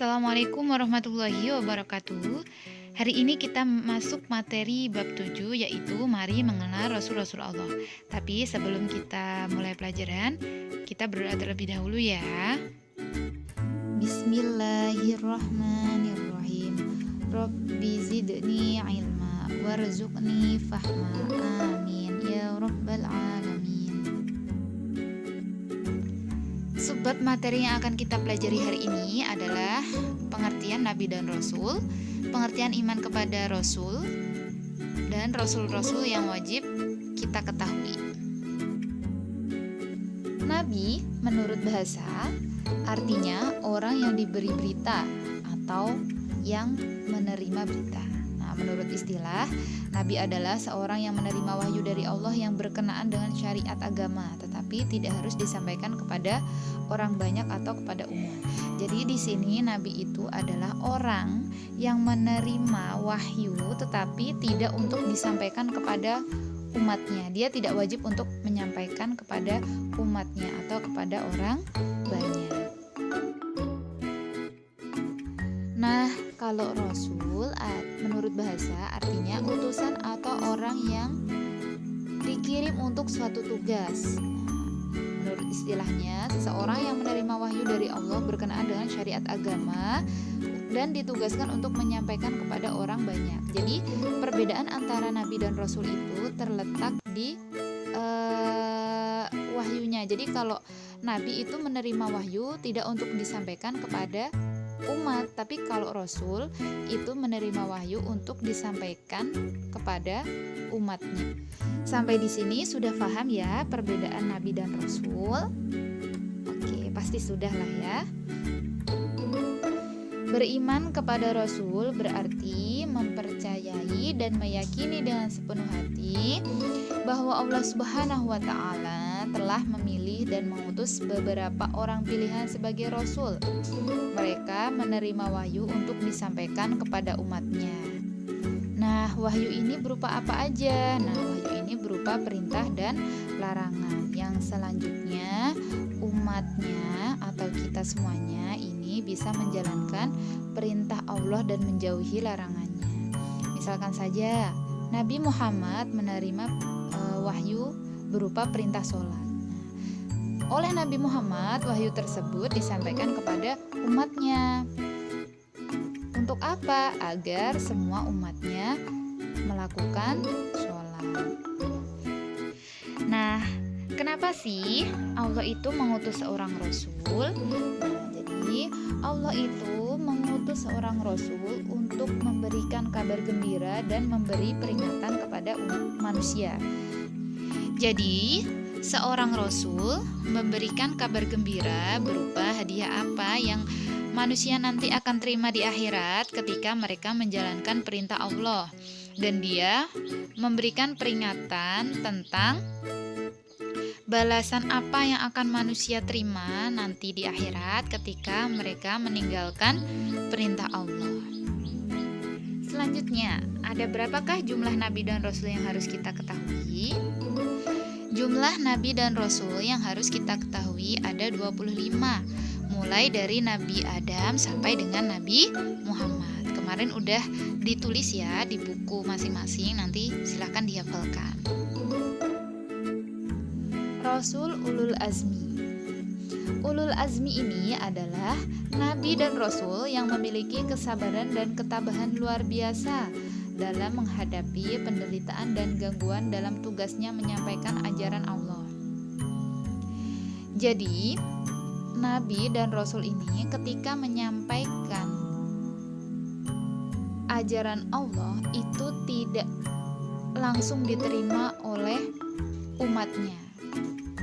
Assalamualaikum warahmatullahi wabarakatuh. Hari ini kita masuk materi bab 7, yaitu mari mengenal Rasul-Rasul Allah. Tapi sebelum kita mulai pelajaran, kita berdoa terlebih dahulu ya. Bismillahirrahmanirrahim. Rabbi zidni ilma warzuqni fahma. Amin ya rabbal alamin. Subbab materi yang akan kita pelajari hari ini adalah pengertian Nabi dan Rasul, pengertian iman kepada Rasul, dan Rasul-Rasul yang wajib kita ketahui. Nabi menurut bahasa artinya orang yang diberi berita atau yang menerima berita. Nah, menurut istilah, Nabi adalah seorang yang menerima wahyu dari Allah yang berkenaan dengan syariat agama, tetapi tidak harus disampaikan kepada orang banyak atau kepada umum. Jadi di sini Nabi itu adalah orang yang menerima wahyu tetapi tidak untuk disampaikan kepada umatnya. Dia tidak wajib untuk menyampaikan kepada umatnya atau kepada orang banyak. Nah, kalau Rasul menurut bahasa artinya utusan atau orang yang dikirim untuk suatu tugas. Menurut istilahnya, seseorang yang menerima wahyu dari Allah berkenaan dengan syariat agama dan ditugaskan untuk menyampaikan kepada orang banyak. Jadi, perbedaan antara Nabi dan Rasul itu terletak di wahyunya. Jadi, kalau Nabi itu menerima wahyu tidak untuk disampaikan kepada umat, tapi kalau Rasul itu menerima wahyu untuk disampaikan kepada umatnya. Sampai di sini sudah paham ya perbedaan Nabi dan Rasul? Oke, pasti sudah lah ya. Beriman kepada Rasul berarti mempercayai dan meyakini dengan sepenuh hati bahwa Allah Subhanahu wa Ta'ala telah memilih dan mengutus beberapa orang pilihan sebagai Rasul. Mereka menerima wahyu untuk disampaikan kepada umatnya. Nah, wahyu ini berupa apa aja? Nah, wahyu ini berupa perintah dan larangan. Yang selanjutnya, umatnya atau kita semuanya ini bisa menjalankan perintah Allah dan menjauhi larangannya. Misalkan saja, Nabi Muhammad menerima wahyu berupa perintah sholat. Oleh Nabi Muhammad, wahyu tersebut disampaikan kepada umatnya. Untuk apa? Agar semua umatnya melakukan sholat. Nah, kenapa sih Allah itu mengutus seorang Rasul? Nah, jadi Allah itu mengutus seorang Rasul untuk memberikan kabar gembira dan memberi peringatan kepada umat manusia. Jadi, seorang Rasul memberikan kabar gembira berupa hadiah apa yang manusia nanti akan terima di akhirat ketika mereka menjalankan perintah Allah. Dan dia memberikan peringatan tentang balasan apa yang akan manusia terima nanti di akhirat ketika mereka meninggalkan perintah Allah. Selanjutnya, ada berapakah jumlah Nabi dan Rasul yang harus kita ketahui? Jumlah Nabi dan Rasul yang harus kita ketahui ada 25, mulai dari Nabi Adam sampai dengan Nabi Muhammad. Kemarin udah ditulis ya di buku masing-masing, nanti silahkan dihafalkan. Rasul Ulul Azmi. Ulul Azmi ini adalah Nabi dan Rasul yang memiliki kesabaran dan ketabahan luar biasa dalam menghadapi penderitaan dan gangguan dalam tugasnya menyampaikan ajaran Allah. Jadi, Nabi dan Rasul ini ketika menyampaikan ajaran Allah itu tidak langsung diterima oleh umatnya.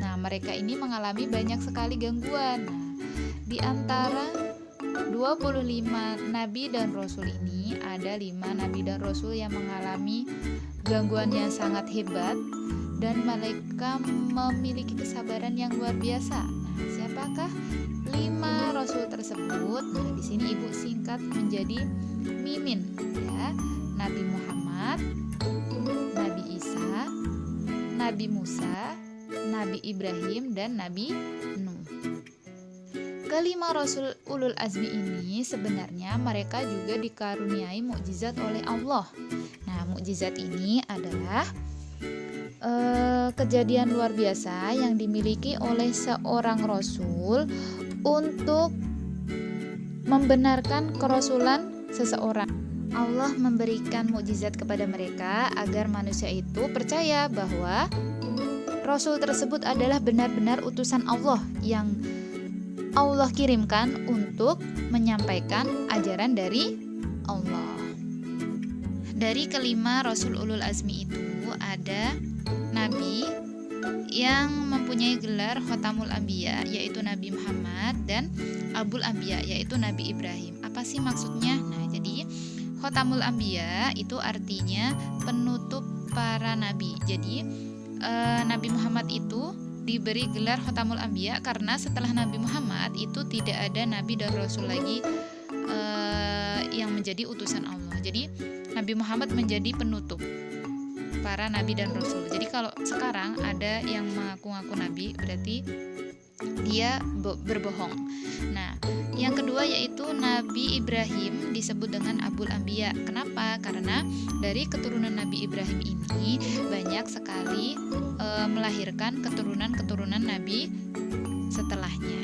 Nah, mereka ini mengalami banyak sekali gangguan. Nah, di antara 25 Nabi dan Rasul ini ada 5 Nabi dan Rasul yang mengalami gangguan yang sangat hebat dan mereka memiliki kesabaran yang luar biasa. Nah, siapakah 5 Rasul tersebut? Nah, di sini Ibu singkat menjadi Mimin ya. Nabi Muhammad, Nabi Isa, Nabi Musa, Nabi Ibrahim dan Nabi Nuh. Kelima rasul ulul azmi ini sebenarnya mereka juga dikaruniai mukjizat oleh Allah. Nah, mukjizat ini adalah kejadian luar biasa yang dimiliki oleh seorang rasul untuk membenarkan kerasulan seseorang. Allah memberikan mukjizat kepada mereka agar manusia itu percaya bahwa rasul tersebut adalah benar-benar utusan Allah yang Allah kirimkan untuk menyampaikan ajaran dari Allah. Dari kelima rasul ulul azmi itu ada nabi yang mempunyai gelar Khotamul Anbiya, yaitu Nabi Muhammad, dan Abul Anbiya, yaitu Nabi Ibrahim. Apa sih maksudnya? Nah, jadi Khotamul Anbiya itu artinya penutup para nabi. Jadi Nabi Muhammad itu diberi gelar Khotamul Anbiya karena setelah Nabi Muhammad itu tidak ada nabi dan rasul lagi yang menjadi utusan Allah. Jadi Nabi Muhammad menjadi penutup para nabi dan rasul. Jadi kalau sekarang ada yang mengaku-ngaku nabi, berarti dia berbohong. Nah, yang kedua yaitu Nabi Ibrahim disebut dengan Abul Anbiya. Kenapa? Karena dari keturunan Nabi Ibrahim ini banyak sekali melahirkan keturunan-keturunan nabi setelahnya.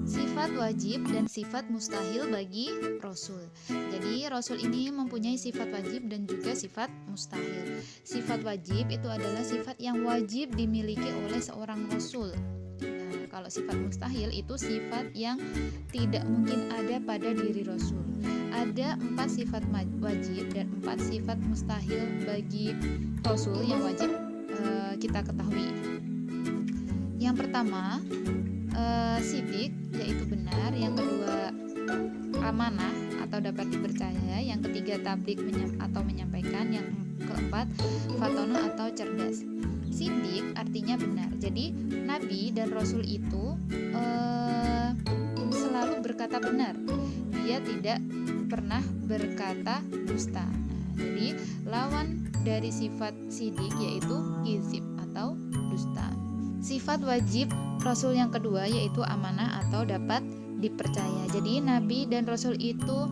Sifat wajib dan sifat mustahil bagi rasul. Jadi rasul ini mempunyai sifat wajib dan juga sifat mustahil. Sifat wajib itu adalah sifat yang wajib dimiliki oleh seorang rasul. Nah, kalau sifat mustahil itu sifat yang tidak mungkin ada pada diri rasul. Ada 4 sifat wajib dan 4 sifat mustahil bagi rasul yang wajib kita ketahui. Yang pertama, sidik, yaitu benar. Yang kedua, amanah atau dapat dipercaya. Yang ketiga, tablik atau menyampaikan. Yang keempat, fatonah atau cerdas. Sidik artinya benar. Jadi nabi dan rasul itu selalu berkata benar. Dia tidak pernah berkata dusta. Nah, jadi lawan dari sifat sidik yaitu kizib atau dusta. Sifat wajib rasul yang kedua yaitu amanah atau dapat dipercaya. Jadi nabi dan rasul itu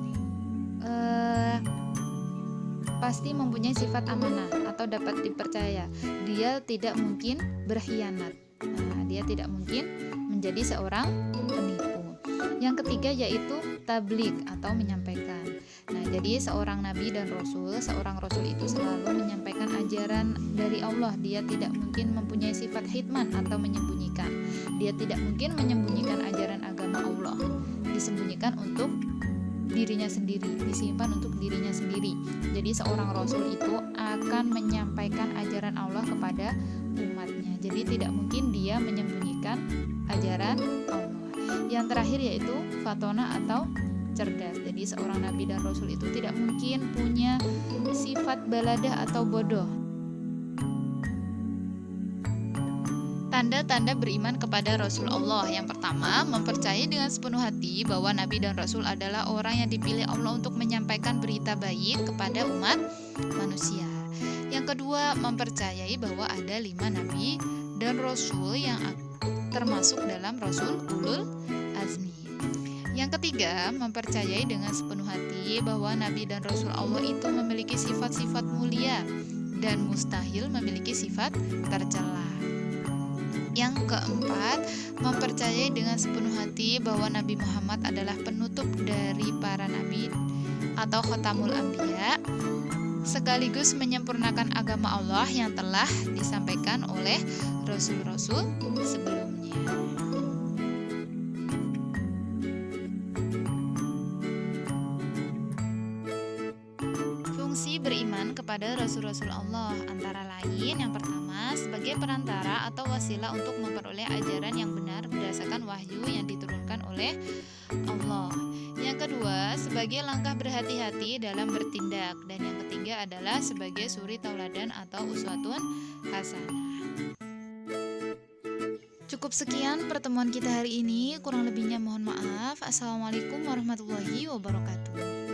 pasti mempunyai sifat amanah atau dapat dipercaya. Dia tidak mungkin berkhianat. Nah, dia tidak mungkin menjadi seorang penipu. Yang ketiga yaitu tablik atau menyampaikan. Nah, jadi seorang nabi dan seorang rasul itu selalu menyampaikan ajaran dari Allah. Dia tidak mungkin mempunyai sifat hitman atau menyembunyikan. Dia tidak mungkin menyembunyikan ajaran agama Allah. Disembunyikan untuk dirinya sendiri, disimpan untuk dirinya sendiri. Jadi seorang rasul itu akan menyampaikan ajaran Allah kepada umatnya. Jadi tidak mungkin dia menyembunyikan ajaran Allah. Yang terakhir yaitu fatona atau cerdas. Jadi seorang nabi dan rasul itu tidak mungkin punya sifat baladah atau bodoh. Tanda-tanda beriman kepada Rasul Allah. Yang pertama, mempercayai dengan sepenuh hati bahwa nabi dan rasul adalah orang yang dipilih Allah untuk menyampaikan berita baik kepada umat manusia. Yang kedua, mempercayai bahwa ada 5 nabi dan rasul yang termasuk dalam rasul ulul azmi. Yang ketiga, mempercayai dengan sepenuh hati bahwa nabi dan rasul Allah itu memiliki sifat-sifat mulia dan mustahil memiliki sifat tercela. Yang keempat, mempercayai dengan sepenuh hati bahwa Nabi Muhammad adalah penutup dari para nabi atau Khotamul Anbiya, sekaligus menyempurnakan agama Allah yang telah disampaikan oleh rasul-rasul sebelumnya. Fungsi beriman kepada rasul-rasul Allah antara lain, yang pertama, sebagai perantara atau wasilah untuk memperoleh ajaran yang benar berdasarkan wahyu yang diturunkan oleh Allah. Yang kedua, sebagai langkah berhati-hati dalam bertindak. Dan yang ketiga adalah sebagai suri tauladan atau uswatun hasanah. Cukup sekian pertemuan kita hari ini, kurang lebihnya mohon maaf. Assalamualaikum warahmatullahi wabarakatuh.